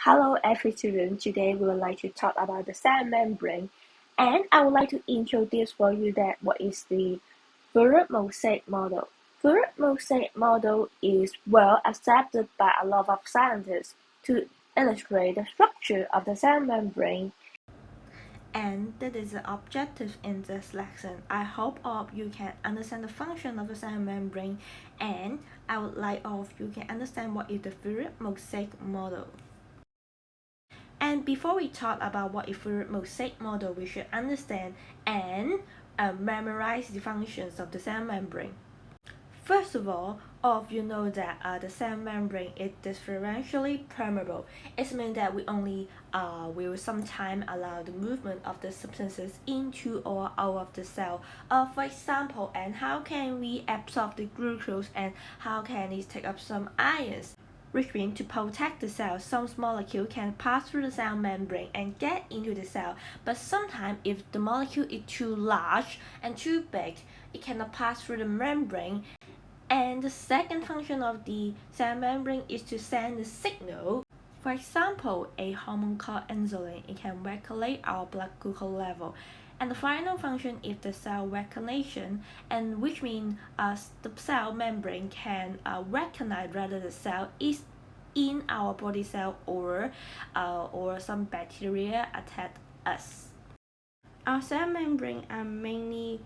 Hello every student, today we would like to talk about the cell membrane, and I would like to introduce for you that what is the fluid mosaic model. Fluid mosaic model is well accepted by a lot of scientists to illustrate the structure of the cell membrane. And that is the objective in this lesson. I hope all of you can understand the function of the cell membrane, and I would like all of you can understand what is the fluid mosaic model. And before we talk about what is fluid mosaic model, we should understand and memorize the functions of the cell membrane. First of all of you know that the cell membrane is differentially permeable. It means that we only will sometimes allow the movement of the substances into or out of the cell. For example, and how can we absorb the glucose and how can it take up some ions? Which means to protect the cell, some molecule can pass through the cell membrane and get into the cell. But sometimes if the molecule is too large and too big, it cannot pass through the membrane. And the second function of the cell membrane is to send a signal. For example, a hormone called insulin, it can regulate our blood glucose level. And the final function is the cell recognition, and which means the cell membrane can recognize whether the cell is in our body cell or some bacteria attack us. Our cell membrane are mainly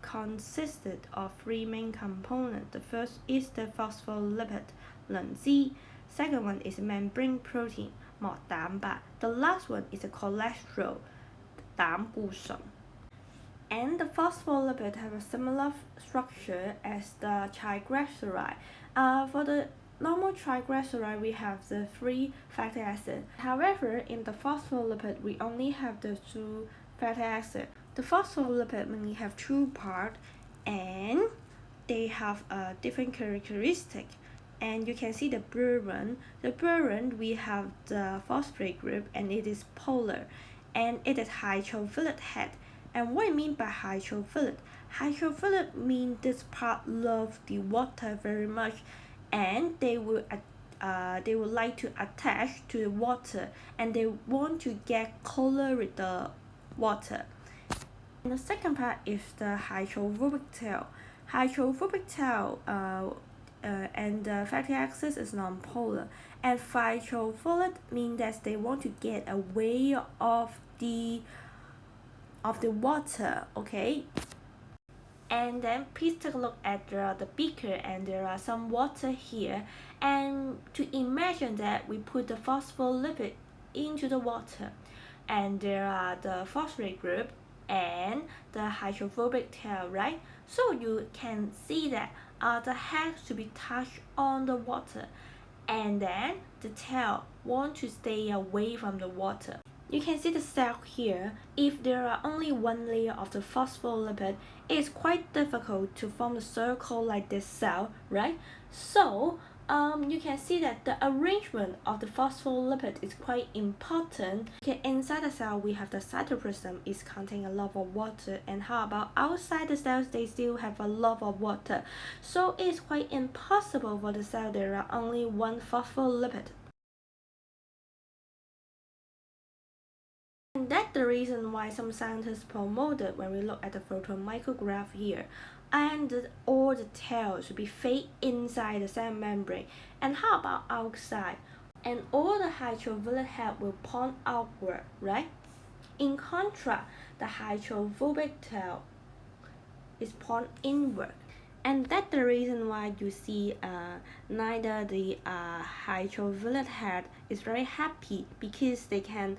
consisted of three main components. The first is the phospholipid, 磷脂. Second one is membrane protein, 膜蛋白. The last one is the cholesterol, 胆固醇. And the phospholipid have a similar structure as the triglyceride. For the normal triglyceride, we have the three fatty acids. However, in the phospholipid, we only have the two fatty acids. The phospholipid mainly have two parts, and they have a different characteristic. And you can see the blue one. The blue one, we have the phosphate group, and it is polar, and it is hydrophilic head. And what I mean by hydrophilic? Hydrophilic means this part loves the water very much, and they would like to attach to the water, and they want to get closer with the water. And the second part is the hydrophobic tail. Hydrophobic tail and the fatty acid is non-polar, and hydrophilic means that they want to get away of the water, okay? And then please take a look at the beaker, and there are some water here, and to imagine that we put the phospholipid into the water, and there are the phosphate group and the hydrophobic tail, right? So you can see that the head should be touched on the water, and then the tail want to stay away from the water. You can see the cell here. If there are only one layer of the phospholipid, it's quite difficult to form a circle like this cell, right? So you can see that the arrangement of the phospholipid is quite important. Okay, inside the cell we have the cytoplasm is containing a lot of water, and how about outside the cells, they still have a lot of water. So it's quite impossible for the cell there are only one phospholipid. And that's the reason why some scientists promoted when we look at the photomicrograph here. And all the tail should be fed inside the cell membrane. And how about outside? And all the hydrophilic head will point outward, right? In contrast, the hydrophobic tail is point inward. And that's the reason why you see neither the hydrophilic head is very happy, because they can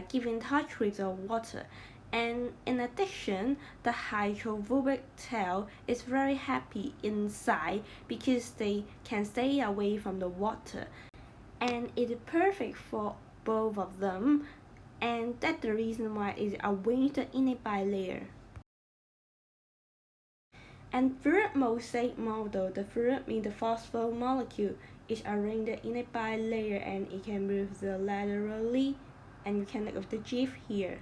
keep in touch with the water. And in addition, the hydrophobic tail is very happy inside because they can stay away from the water. And it is perfect for both of them, and that's the reason why it is arranged in a bilayer. And fluid mosaic model, the fluid means the phosphor molecule is arranged in a bilayer, and it can move laterally, and you can look at the GIF here.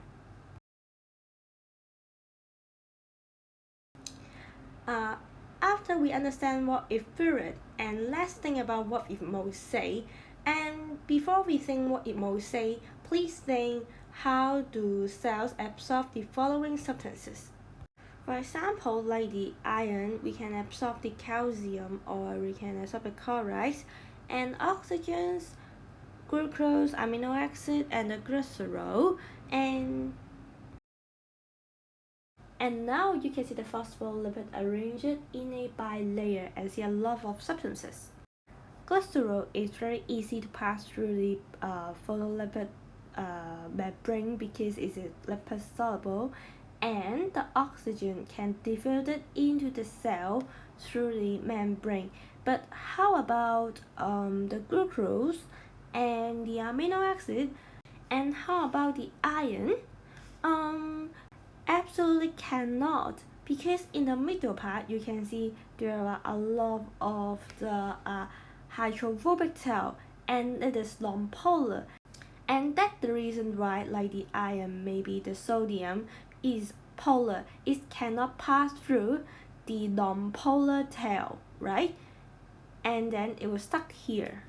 After we understand what is fluid, and let's think about what is mosaic. And before we think what it will say, please think how do cells absorb the following substances. For example, like the iron, we can absorb the calcium or we can absorb the chloride, and oxygen, glucose, amino acid, and the glycerol. And now you can see the phospholipid arranged in a bilayer and see a lot of substances. Glycerol is very easy to pass through the phospholipid membrane because it is lipid soluble, and the oxygen can diffuse it into the cell through the membrane. But how about the glucose and the amino acid? And how about the iron? Absolutely cannot, because in the middle part you can see there are a lot of the hydrophobic tail, and it is non-polar, and that's the reason why like the iron, maybe the sodium is polar, it cannot pass through the non-polar tail, right? And then it will stuck here.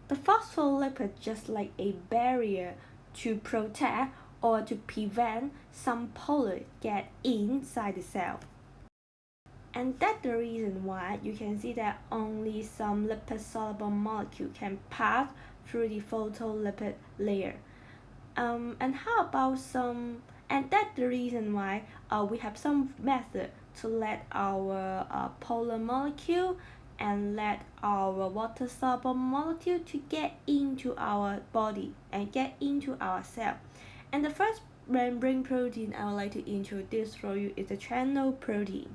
The phospholipid just like a barrier to protect or to prevent some pollen get inside the cell. And that's the reason why you can see that only some lipid-soluble molecule can pass through the phospholipid layer. And how about some, and that's the reason why we have some method to let our polar molecule and let our water soluble molecule to get into our body and get into our cell. And the first membrane protein I would like to introduce for you is the channel protein.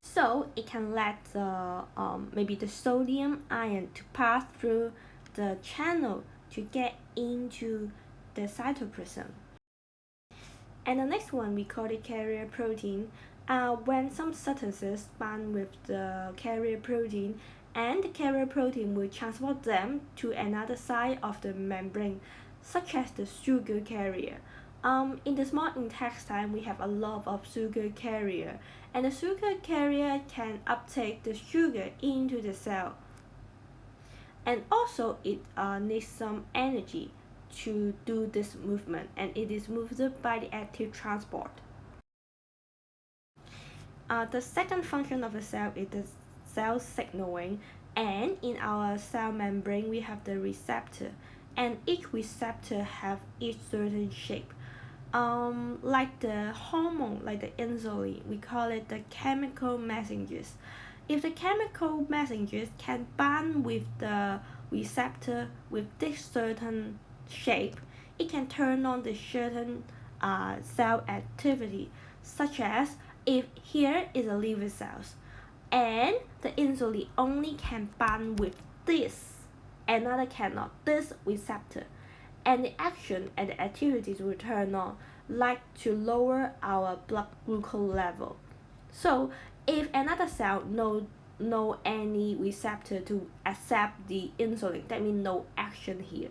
So it can let the maybe the sodium ion to pass through the channel to get into the cytoplasm. And the next one we call it carrier protein. When some substances bind with the carrier protein, and the carrier protein will transport them to another side of the membrane, such as the sugar carrier. In the small intestine, we have a lot of sugar carrier, and the sugar carrier can uptake the sugar into the cell. And also, it needs some energy to do this movement, and it is moved by the active transport. The second function of the cell is the cell signaling, and in our cell membrane we have the receptor, and each receptor have each certain shape. Like the hormone, like the insulin, we call it the chemical messengers. If the chemical messengers can bind with the receptor with this certain shape, it can turn on the certain cell activity, such as if here is a liver cells, and the insulin only can bind with this, another cannot, this receptor, and the action and the activities will turn on, like to lower our blood glucose level. So if another cell no any receptor to accept the insulin, that means no action here.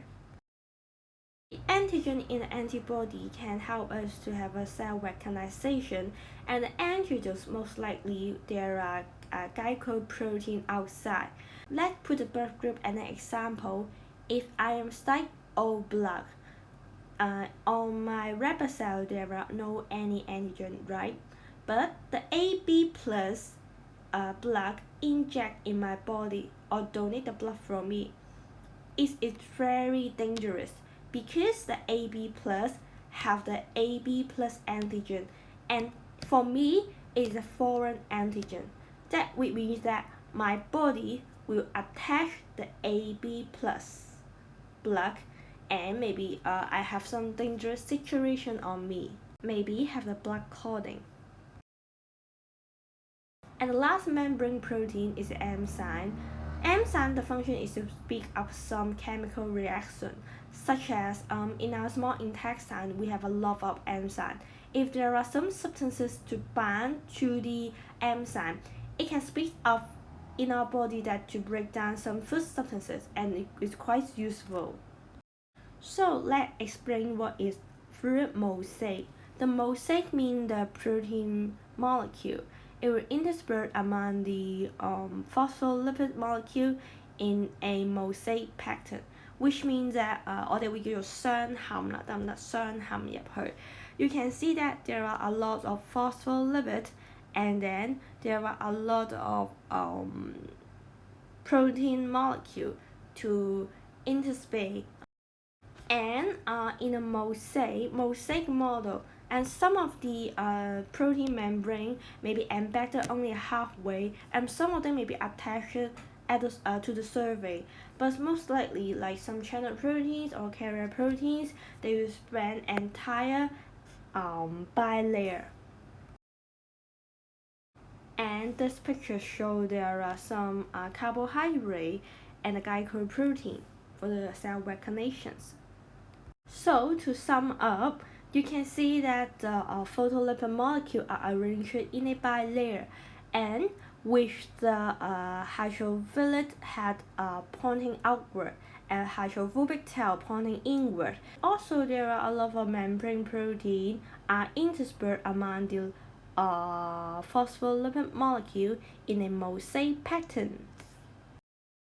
The antigen in the antibody can help us to have a cell recognition, and the antigens most likely there are glycoprotein outside. Let's put the blood group as an example. If I am type O blood, on my red blood cell there are no any antigen, right? But the AB plus blood inject in my body or donate the blood from me is very dangerous, because the AB plus have the AB plus antigen, and for me it is a foreign antigen. That means that my body will attach the AB plus blood, and maybe I have some dangerous situation on me, maybe have the blood clotting. And the last membrane protein is the enzyme. Enzyme, the function is to speed up some chemical reaction, such as in our small intestine we have a lot of enzyme. If there are some substances to bind to the enzyme, it can speed up in our body that to break down some food substances, and it is quite useful. So let's explain what is fluid mosaic. The mosaic means the protein molecule. It will intersperse among the phospholipid molecule in a mosaic pattern. which means that ở đây we có sơn hàm là tâm là sơn hàm nhập hơi. You can see that there are a lot of phospholipid, and then there are a lot of protein molecule to interspace. And in a mosaic model, and some of the protein membrane may be embedded only halfway, and some of them may be attached to the surface, but most likely, like some channel proteins or carrier proteins, they will spread entire bilayer. And this picture shows there are some carbohydrate and a glycoprotein for the cell recognitions. So to sum up, you can see that the phospholipid molecules are arranged in a bilayer, and with the hydrophilic head pointing outward and hydrophobic tail pointing inward. Also, there are a lot of membrane protein are interspersed among the phospholipid molecule in a mosaic pattern.